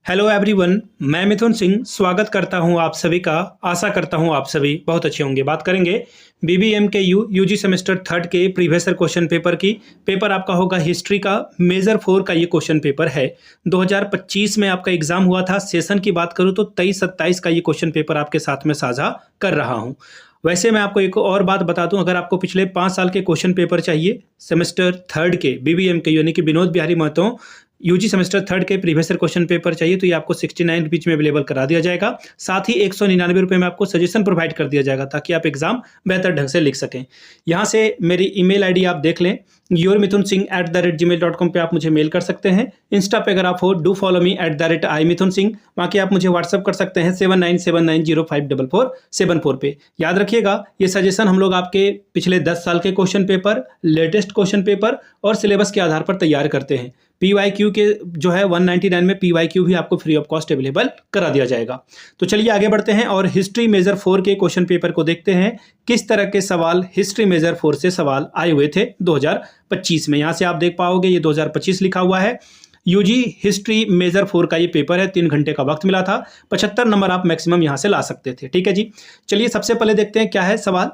Hello everyone, मैं मिथुन सिंह स्वागत करता हूं आप सभी का। आशा करता हूं आप सभी बहुत अच्छे होंगे। बात करेंगे BBMKU यूजी सेमेस्टर थर्ड के प्रीवियस ईयर क्वेश्चन पेपर की। पेपर आपका होगा हिस्ट्री का, मेजर 4 का ये क्वेश्चन पेपर है। 2025 में आपका एग्जाम हुआ था। सेशन की बात करूं तो 23-27 का ये क्वेश्चन पेपर आपके साथ में साझा कर रहा हूं। वैसे मैं आपको एक और बात बता दूं, अगर आपको पिछले 5 साल के क्वेश्चन पेपर चाहिए सेमेस्टर थर्ड के BBMKU यानी कि Vinod Bihari Mahto UG semester third के प्रीवियस ईयर क्वेश्चन पेपर चाहिए तो ये आपको 69 रुपीज में अवेलेबल करा दिया जाएगा। साथ ही 199 रुपये में आपको सजेशन प्रोवाइड कर दिया जाएगा ताकि आप एग्जाम बेहतर ढंग से लिख सकें। यहाँ से मेरी ईमेल आईडी आप देख लें, yourmithunsingh@gmail.com पे आप मुझे मेल कर सकते हैं। इंस्टा पे अगर आप हो डू फॉलो मी @imithunsingh। बाकी आप मुझे व्हाट्सअप कर सकते हैं 7979054474 पे। याद रखिएगा, ये सजेशन हम लोग आपके पिछले 10 साल के question paper, latest question paper और सिलेबस के आधार पर तैयार करते हैं। PYQ के जो है 199 में PYQ भी आपको फ्री ऑफ कॉस्ट अवेलेबल करा दिया जाएगा। तो चलिए आगे बढ़ते हैं और हिस्ट्री मेजर 4 के क्वेश्चन पेपर को देखते हैं। किस तरह के सवाल हिस्ट्री मेजर 4 से सवाल आए हुए थे 2025 में। यहाँ से आप देख पाओगे ये 2025 लिखा हुआ है। यूजी हिस्ट्री मेजर 4 का ये पेपर है। 3 घंटे का वक्त मिला था। 75 नंबर आप मैक्सिमम यहाँ से ला सकते थे। ठीक है जी, चलिए सबसे पहले देखते हैं क्या है सवाल।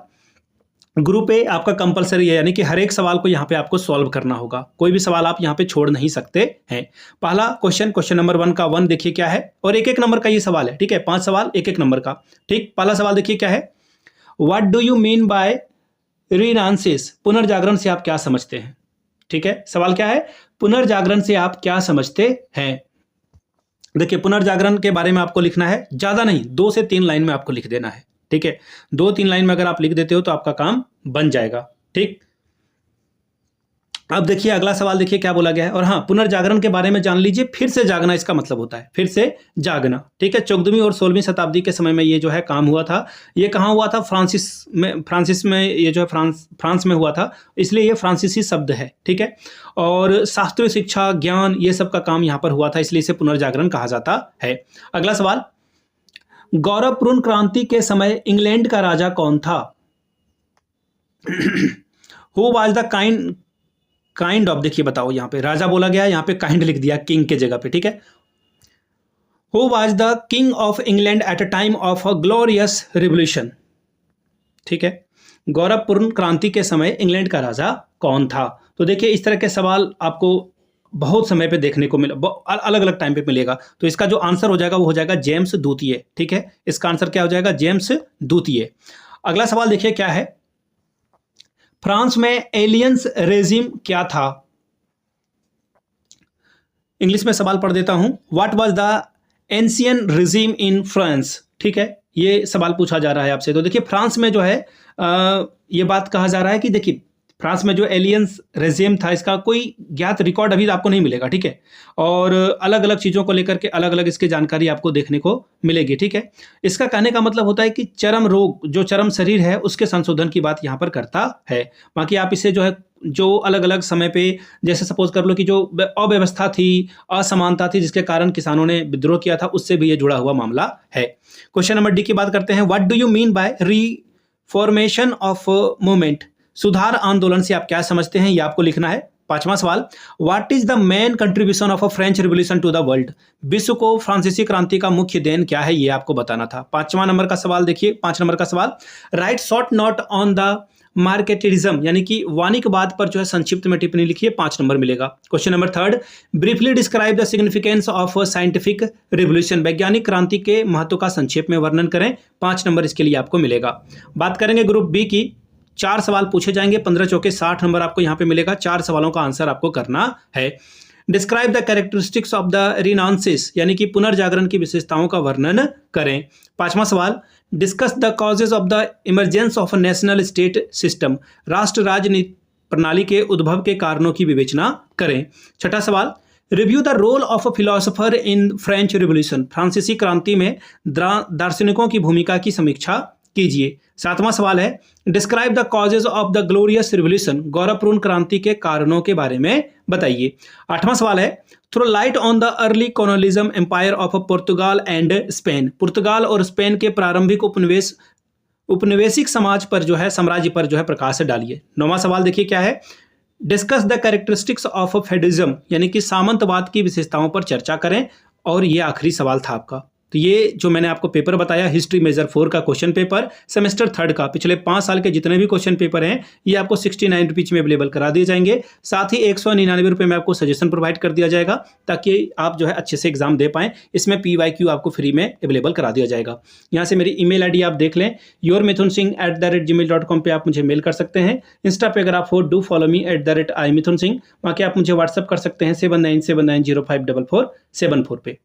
ग्रुप ए आपका कंपलसरी है, यानी कि हर एक सवाल को यहाँ पे आपको सॉल्व करना होगा। कोई भी सवाल आप यहाँ पे छोड़ नहीं सकते हैं। पहला क्वेश्चन नंबर 1 का 1 देखिए क्या है, और एक नंबर का ये सवाल है। ठीक है, 5 सवाल एक नंबर का। ठीक, पहला सवाल देखिए क्या है। What do you mean by renaissance? पुनर्जागरण से आप क्या समझते हैं? ठीक है, सवाल क्या है, पुनर्जागरण से आप क्या समझते हैं? देखिए, पुनर्जागरण के बारे में आपको लिखना है, ज्यादा नहीं, 2 से 3 लाइन में आपको लिख देना है। ठीक है, 2-3 लाइन में अगर आप लिख देते हो तो आपका काम बन जाएगा। ठीक, अब देखिए अगला सवाल देखिए क्या बोला गया है। और हाँ, पुनर्जागरण के बारे में जान लीजिए, फिर से जागना इसका मतलब होता है, फिर से जागना। ठीक है, 14वीं और 16वीं शताब्दी के समय में ये जो है काम हुआ था। ये कहाँ हुआ था? फ्रांसिस में ये जो है फ्रांस में हुआ था, इसलिए ये फ्रांसीसी शब्द है। ठीक है, और शास्त्रीय शिक्षा, ज्ञान, ये सब का काम यहाँ पर हुआ था, इसलिए इसे पुनर्जागरण कहा जाता है। अगला सवाल, गौरवपूर्ण क्रांति के समय इंग्लैंड का राजा कौन था? Who was the kind of, देखिए बताओ, यहाँ पे राजा बोला गया, यहाँ पे काइंड लिख दिया किंग के जगह पे। ठीक है, who was the king of England at a time of a glorious revolution? ठीक है, गौरवपूर्ण क्रांति के समय इंग्लैंड का राजा कौन था? तो देखिए इस तरह के सवाल आपको बहुत समय पे देखने को मिला, अलग अलग टाइम पे मिलेगा। तो इसका जो आंसर हो जाएगा वो हो जाएगा जेम्स द्वितीय। ठीक है, इसका आंसर क्या हो जाएगा? जेम्स द्वितीय। अगला सवाल देखिए क्या है, फ्रांस में एलियंस रेजिम क्या था? इंग्लिश में सवाल पढ़ देता हूं। What was the ancient regime in France? ठीक है, ये सवाल पूछा जा रहा है आपसे। तो देखिए फ्रांस में जो है ये बात कहा जा रहा है कि देखिए फ्रांस में जो एलियंस रेजिम था, इसका कोई ज्ञात रिकॉर्ड अभी आपको नहीं मिलेगा। ठीक है, और अलग अलग चीज़ों को लेकर के अलग अलग इसकी जानकारी आपको देखने को मिलेगी। ठीक है, इसका कहने का मतलब होता है कि चरम रोग, जो चरम शरीर है, उसके संशोधन की बात यहाँ पर करता है। बाकी आप इसे जो है जो अलग अलग समय पे, जैसे सपोज कर लो कि जो अव्यवस्था थी, असमानता थी, जिसके कारण किसानों ने विद्रोह किया था, उससे भी ये जुड़ा हुआ मामला है। क्वेश्चन नंबर डी की बात करते हैं। What do you mean bye reformation of movement? सुधार आंदोलन से आप क्या समझते हैं, ये आपको लिखना है। 5वां सवाल, what is the main contribution of a French revolution to the world? विश्व को फ्रांसीसी क्रांति का मुख्य देन क्या है, ये आपको बताना था। 5वां नंबर का सवाल देखिए, 5 नंबर का सवाल, write short note on the mercantilism, यानी कि वाणिज्यवाद पर जो है संक्षिप्त में टिप्पणी लिखिए, 5 नंबर मिलेगा। Question number 3, briefly describe the significance of scientific revolution, वैज्ञानिक क्रांति के महत्व का संक्षेप में वर्णन करें, 5 नंबर इसके लिए आपको मिलेगा। बात करेंगे ग्रुप बी की, 4 सवाल पूछे जाएंगे, 15 चौके 60 नंबर आपको यहाँ पे मिलेगा। 4 सवालों का आंसर आपको करना है। Describe the characteristics of the renaissance, यानी कि पुनर्जागरण की विशेषताओं का वर्णन करें। 5वां सवाल, discuss the causes of the emergence of national state system, राष्ट्र राजनीति प्रणाली के उद्भव के कारणों की विवेचना करें। 6वां सवाल, review the role of a philosopher in French revolution, फ्रांसीसी क्रांति में दार्शनिकों की भूमिका की समीक्षा कीजिए। 7वां सवाल है, describe the causes of the glorious revolution, गौरवपूर्ण क्रांति के कारणों के बारे में बताइए। 8वां सवाल है, throw light on the early colonialism empire of Portugal and Spain, Portugal और स्पेन के प्रारंभिक उपनिवेशिक समाज पर जो है, साम्राज्य पर जो है प्रकाश डालिए। 9वां सवाल देखिए क्या है, डिस्कस द कैरेक्टरिस्टिक्स ऑफ फेडिज्म, यानी कि सामंतवाद की विशेषताओं पर चर्चा करें। और ये आखिरी सवाल था आपका। तो ये जो मैंने आपको पेपर बताया, हिस्ट्री मेजर 4 का क्वेश्चन पेपर सेमेस्टर 3 का, पिछले 5 साल के जितने भी क्वेश्चन पेपर हैं ये आपको 69 रुपीज़ में अवेलेबल करा दिए जाएंगे। साथ ही 199 रुपये में आपको सजेशन प्रोवाइड कर दिया जाएगा ताकि आप जो है अच्छे से एग्जाम दे पाएँ। इसमें PYQ आपको फ्री में अवेलेबल करा दिया जाएगा। यहाँ से मेरी email ID आप देख लें, yourmithunsingh@gmail.com पे आप मुझे मेल कर सकते हैं। इंस्टा पे अगर आप हो, डू फॉलो मी @imithunsingh, वहाँ के आप मुझे व्हाट्सअप कर सकते हैं 7979054474 पे।